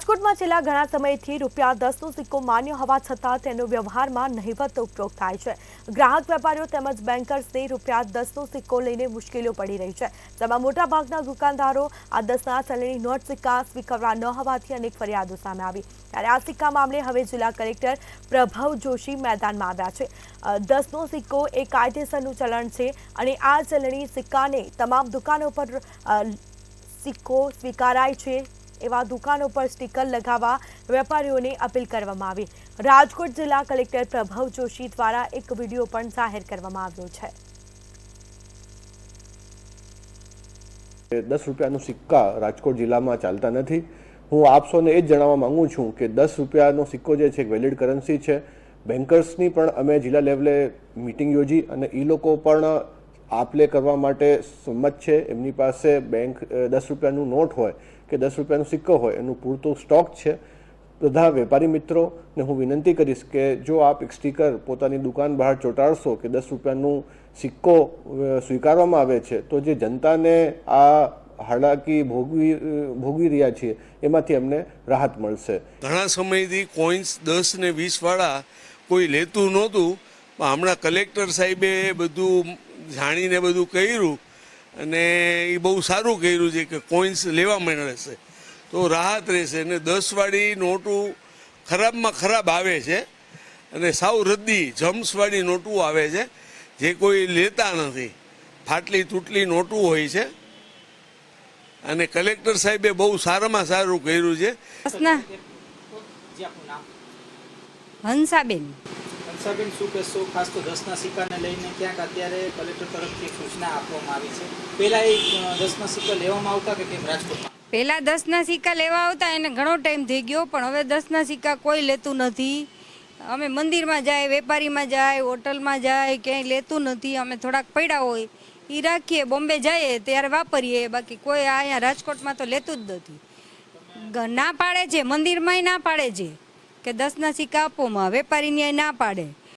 રાજકોટમાં છેલ્લા ઘણા સમયથી ₹10નો સિક્કો માન્ય હોવા છતાં તેનો વ્યવહારમાં નહિવત ઉપયોગ થાય છે। ગ્રાહક વેપારીઓ તેમજ બેન્કર્સને ₹10નો સિક્કો લઈને મુશ્કેલીઓ પડી રહી છે, જેમાં મોટાભાગના દુકાનદારો આ 10ના ચલણી નોટ સિક્કા સ્વીકારવા ન હોવાથી અનેક ફરિયાદો સામે આવી। ત્યારે આ સિક્કા મામલે હવે જિલ્લા કલેક્ટર પ્રભવ જોશી મેદાનમાં આવ્યા છે। 10નો સિક્કો એ કાયદેસરનું ચલણ છે અને આ ચલણી સિક્કાને તમામ દુકાનો પર સિક્કો સ્વીકારાય છે એવા દુકાનો પર સ્ટીકર લગાવવા વેપારીઓને અપીલ કરવામાં આવી। રાજકોટ જિલ્લા કલેક્ટર પ્રભવ જોશી દ્વારા એક વિડીયો પણ જાહેર કરવામાં આવ્યો છે। ₹10નો સિક્કા રાજકોટ જિલ્લામાં ચાલતા નથી। હું આપ સૌને એ જ જણાવવા માંગુ છું કે ₹10નો સિક્કો જે છે વેલિડ કરન્સી છે। બેન્કર્સની પણ અમે જિલ્લા લેવલે મીટિંગ યોજી અને એ લોકો પણ આપલે કરવા માટે સંમત છે। એમની પાસે બેંક ₹10નું નોટ હોય કે ₹10નો સિક્કો હોય એનું પૂરતું સ્ટોક છે। બધા વેપારી મિત્રોને હું વિનંતી કરીશ કે જો આપ એક સ્ટીકર પોતાની દુકાન બહાર ચોંટાડશો કે ₹10નું સિક્કો સ્વીકારવામાં આવે છે તો જે જનતાને આ હાલાકી ભોગવી રહ્યા છીએ એમાંથી અમને રાહત મળશે। ઘણા સમયથી કોઈન્સ 10 ને 20 વાળા કોઈ લેતું નહોતું, પણ હમણાં કલેક્ટર સાહેબે બધું જાણીને બધું કર્યું અને એ બહુ સારું કર્યું છે કે કોઈન્સ લેવા મળશે તો રાહત રહેશે। અને 10 વાળી નોટું ખરાબમાં ખરાબ આવે છે અને સાવ રદ્દી જમ્સવાળી નોટું આવે છે જે કોઈ લેતા નથી, ફાટલી તૂટલી નોટું હોય છે અને કલેક્ટર સાહેબે બહુ સારામાં સારું કર્યું છે। હંસાબેન શું કહેશો? ખાસ તો 10ના સિક્કાને લઈને ક્યાંક અત્યારે કલેક્ટર તરફથી સૂચના આપવામાં આવી છે। પહેલા એ 10ના સિક્કા લેવામાં આવતા કે કેમ રાજકોટમાં? પહેલા 10ના સિક્કા લેવા આવતા, એને ઘણો ટાઈમ થઈ ગયો, પણ હવે 10ના સિક્કા કોઈ લેતું નથી। અમે મંદિરમાં જાય, વેપારીમાં જાય, હોટલમાં જાય, ક્યાંય લેતું નથી। અમે થોડાક પડ્યા હોય એ રાખીએ, બોમ્બે જઈએ ત્યારે વાપરીએ, બાકી કોઈ અહીંયા રાજકોટમાં તો લેતું જ નથી। ના પાડે છે, મંદિરમાં ના પાડે છે કે 10ના સિક્કા આપોમાં, વેપારીની ના પાડે।